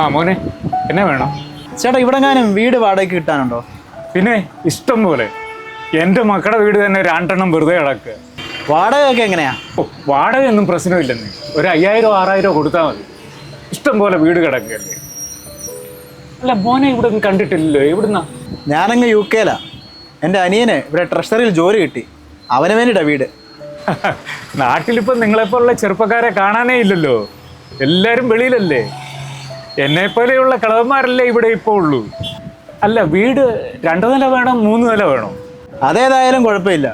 ആ മോനെ, എന്നെ വേണം? ചേട്ടാ ഇവിടെ എങ്ങാനും വീട് വാടകയ്ക്ക് കിട്ടാനുണ്ടോ? പിന്നെ ഇഷ്ടം പോലെ. എൻ്റെ മക്കളുടെ വീട് തന്നെ രണ്ടെണ്ണം വെറുതെ കിടക്കുക. വാടകയൊക്കെ എങ്ങനെയാ? വാടകയൊന്നും പ്രശ്നമില്ലെന്ന്. ഒരു 5000 6000 കൊടുത്താൽ മതി. ഇഷ്ടം പോലെ വീട് കിടക്കുകയല്ലേ. അല്ല മോനെ ഇവിടെ ഒന്നും കണ്ടിട്ടില്ലല്ലോ, എവിടുന്നാ? ഞാനങ്ങ് UK-ലാ. എൻ്റെ അനിയന് ഇവിടെ ട്രഷറിയിൽ ജോലി കിട്ടി. അവന് വേണ്ടിയിട്ടാ വീട്. നാട്ടിലിപ്പം നിങ്ങളെപ്പോലുള്ള ചെറുപ്പക്കാരെ കാണാനേ ഇല്ലല്ലോ. എല്ലാവരും വെളിയിലല്ലേ. എന്നെപ്പോലെയുള്ള കളവന്മാരല്ലേ ഇവിടെ ഇപ്പോൾ ഉള്ളൂ. അല്ല, വീട് 2 നില വേണം 3 നില വേണോ? അതേതായാലും കുഴപ്പമില്ല,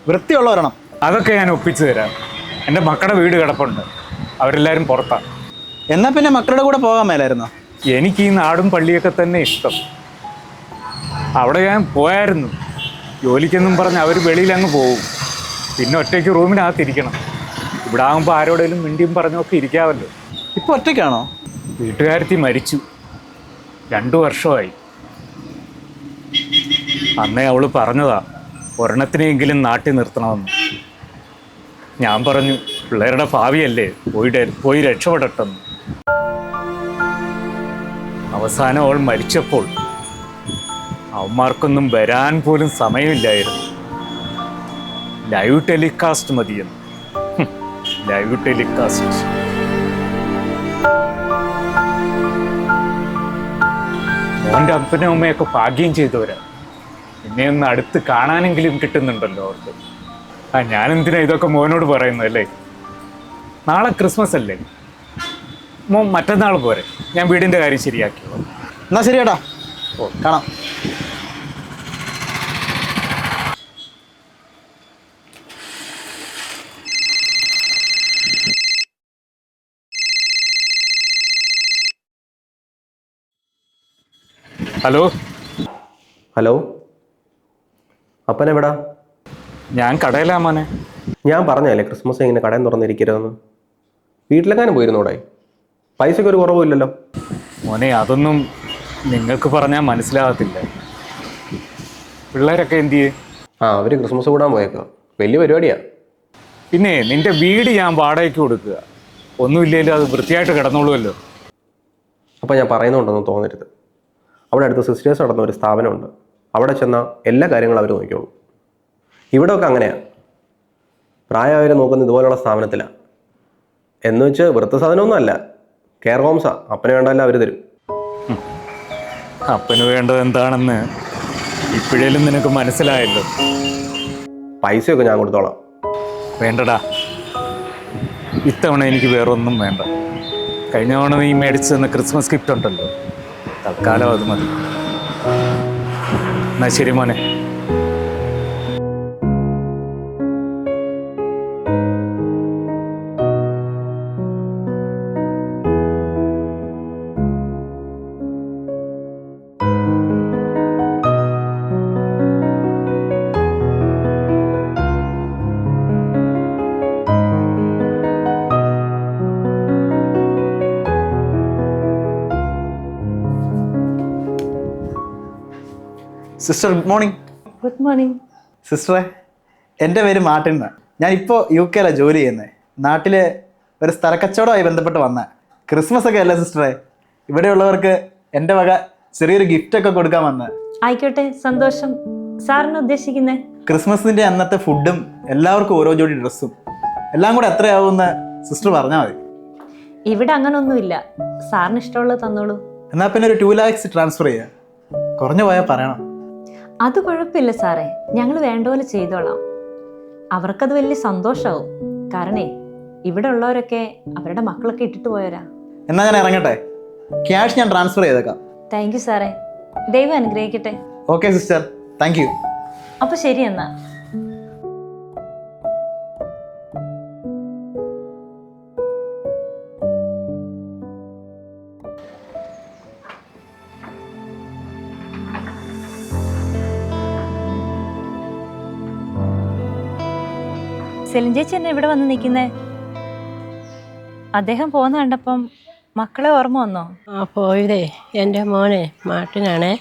വൃത്തിയുള്ള ഒരെണ്ണം. അതൊക്കെ ഞാൻ ഒപ്പിച്ചു തരാം. എൻ്റെ മക്കളുടെ വീട് കിടപ്പുണ്ട്, അവരെല്ലാവരും പുറത്താണ്. എന്നാൽ പിന്നെ മക്കളുടെ കൂടെ പോകാൻ മേലായിരുന്നോ? എനിക്ക് ഈ നാടും പള്ളിയൊക്കെ തന്നെ ഇഷ്ടം. അവിടെ ഞാൻ പോയായിരുന്നു. ജോലിക്കെന്നും പറഞ്ഞ് അവർ വെളിയിൽ അങ്ങ് പോകും. പിന്നെ ഒറ്റയ്ക്ക് റൂമിനകത്തിരിക്കണം. ഇവിടെ ആകുമ്പോൾ ആരോടെങ്കിലും മിണ്ടിയും പറഞ്ഞൊക്കെ ഇരിക്കാമല്ലോ. ഇപ്പോൾ ഒറ്റയ്ക്കാണോ? വീട്ടുകാരത്തി മരിച്ചു, 2 വർഷമായി. അന്നേ അവൾ പറഞ്ഞതാ ഒരെണ്ണത്തിനെങ്കിലും നാട്ടിൽ നിർത്തണമെന്ന്. ഞാൻ പറഞ്ഞു പിള്ളേരുടെ ഭാവിയല്ലേ, പോയി രക്ഷപ്പെടട്ടെന്ന്. അവസാനം അവൾ മരിച്ചപ്പോൾ അവന്മാർക്കൊന്നും വരാൻ പോലും സമയമില്ലായിരുന്നു. ലൈവ് ടെലികാസ്റ്റ് മതിയെന്ന്. Live telecast. മോൻ്റെ അപ്പനും അമ്മയൊക്കെ ഭാഗ്യം ചെയ്തവരാ. എന്നെ ഒന്ന് അടുത്ത് കാണാനെങ്കിലും കിട്ടുന്നുണ്ടല്ലോ അവർക്ക്. ഞാനെന്തിനാ ഇതൊക്കെ മോനോട് പറയുന്നതല്ലേ. നാളെ ക്രിസ്മസ് അല്ലേ, മോൻ മറ്റന്നാൾ പോരെ. ഞാൻ വീടിൻ്റെ കാര്യം ശരിയാക്കിയോ. എന്നാ ശരി ചേട്ടാ, ഓ കാണാം. ഹലോ. ഹലോ, അപ്പനെവിടാ? ഞാൻ കടയിലാ മോനെ. ഞാൻ പറഞ്ഞല്ലേ ക്രിസ്മസ് ഇങ്ങനെ കടയും തുറന്നിരിക്കരുതെന്ന്. വീട്ടിലെങ്ങാനും പോയിരുന്നോടെ? പൈസയ്ക്ക് ഒരു കുറവുമില്ലല്ലോ. മോനെ അതൊന്നും നിങ്ങൾക്ക് പറഞ്ഞാൽ മനസ്സിലാകത്തില്ല. പിള്ളേരൊക്കെ എന്ത് ചെയ്യേ? അവർ ക്രിസ്മസ് കൂടാൻ പോയേക്കാം. വലിയ പരിപാടിയാ. പിന്നെ നിന്റെ വീട് ഞാൻ വാടകയ്ക്ക് കൊടുക്കുക. ഒന്നുമില്ലെങ്കിലും അത് വൃത്തിയായിട്ട് കിടന്നോളുമല്ലോ. അപ്പോൾ ഞാൻ പറയുന്നുണ്ടെന്ന് തോന്നരുത്. അവിടെ അടുത്ത് സിസ്റ്റേഴ്സ് നടന്ന ഒരു സ്ഥാപനമുണ്ട്. അവിടെ ചെന്നാൽ എല്ലാ കാര്യങ്ങളും അവർ നോക്കിക്കോളും. ഇവിടെയൊക്കെ അങ്ങനെയാണ്. പ്രായമായവർ നോക്കുന്ന ഇതുപോലുള്ള സ്ഥാപനത്തിലാണ്. എന്ന് വെച്ച് വൃദ്ധസാധനമൊന്നും അല്ല, കെയർ ഹോംസാ. അപ്പന് വേണ്ടല്ല അവർ തരും. അപ്പന് വേണ്ടത് എന്താണെന്ന് ഇപ്പോഴേലും നിനക്ക് മനസ്സിലായല്ലോ. പൈസയൊക്കെ ഞാൻ കൊടുത്തോളാം. വേണ്ടടാ, ഇത്തവണ എനിക്ക് വേറൊന്നും വേണ്ട. കഴിഞ്ഞ തവണ നീ മേടിച്ചു തന്ന ക്രിസ്മസ് ഗിഫ്റ്റ് ഉണ്ടല്ലോ, തൽക്കാലം അത് മതി. എന്നാ ശരി മോനെ. Sister good morning. Good morning. സിസ്റ്ററെ, എൻ്റെ പേര് മാർട്ടിൻ എന്നാണ്. ഞാനിപ്പോൾ UK-ലാണ് ജോലി ചെയ്യുന്നത്. നാട്ടിൽ ഒരു സ്ഥലക്കച്ചവടമായി ബന്ധപ്പെട്ട് വന്ന ക്രിസ്മസ് ഒക്കെ അല്ലേ സിസ്റ്ററെ, ഇവിടെയുള്ളവർക്ക് എൻ്റെ വക ചെറിയൊരു ഗിഫ്റ്റൊക്കെ കൊടുക്കാൻ വന്നത്. ആയിക്കോട്ടെ, സന്തോഷം. സാറിന് ഉദ്ദേശിക്കുന്നത്? ക്രിസ്മസിൻ്റെ അന്നത്തെ ഫുഡും എല്ലാവർക്കും ഓരോ ജോഡി ഡ്രസ്സും എല്ലാം കൂടെ എത്രയാവുമെന്ന് സിസ്റ്റർ പറഞ്ഞാൽ മതി. ഇവിടെ അങ്ങനൊന്നുമില്ല, സാറിന് ഇഷ്ടമുള്ളത് തന്നോളൂ. എന്നാൽ പിന്നെ ഒരു 2 lakhs ട്രാൻസ്ഫർ ചെയ്യുക. കുറഞ്ഞു പോയാൽ പറയണം. അത് കുഴപ്പമില്ല സാറേ, ഞങ്ങൾ വേണ്ട പോലെ ചെയ്തോളാം. അവർക്കത് വലിയ സന്തോഷമാവും. കാരണേ ഇവിടെ ഉള്ളവരൊക്കെ അവരുടെ മക്കളൊക്കെ ഇട്ടിട്ട് പോയവരാ. എന്നാൽ ഞാൻ ഇറങ്ങട്ടെ, ക്യാഷ് ഞാൻ ട്രാൻസ്ഫർ ചെയ്തേക്കാം. താങ്ക് യു സാറേ, ദൈവം അനുഗ്രഹിക്കട്ടെ. Okay sister, thank you. അപ്പോൾ ശരി എന്നാ. സെലിൻ ചേച്ചി എന്നെ ഇവിടെ വന്ന് നിൽക്കുന്നേ? അദ്ദേഹം പോകുന്ന കണ്ടപ്പം മക്കളെ ഓർമ്മ വന്നോ? പോയതേ എൻ്റെ മോനെ മാർട്ടിനാണേ.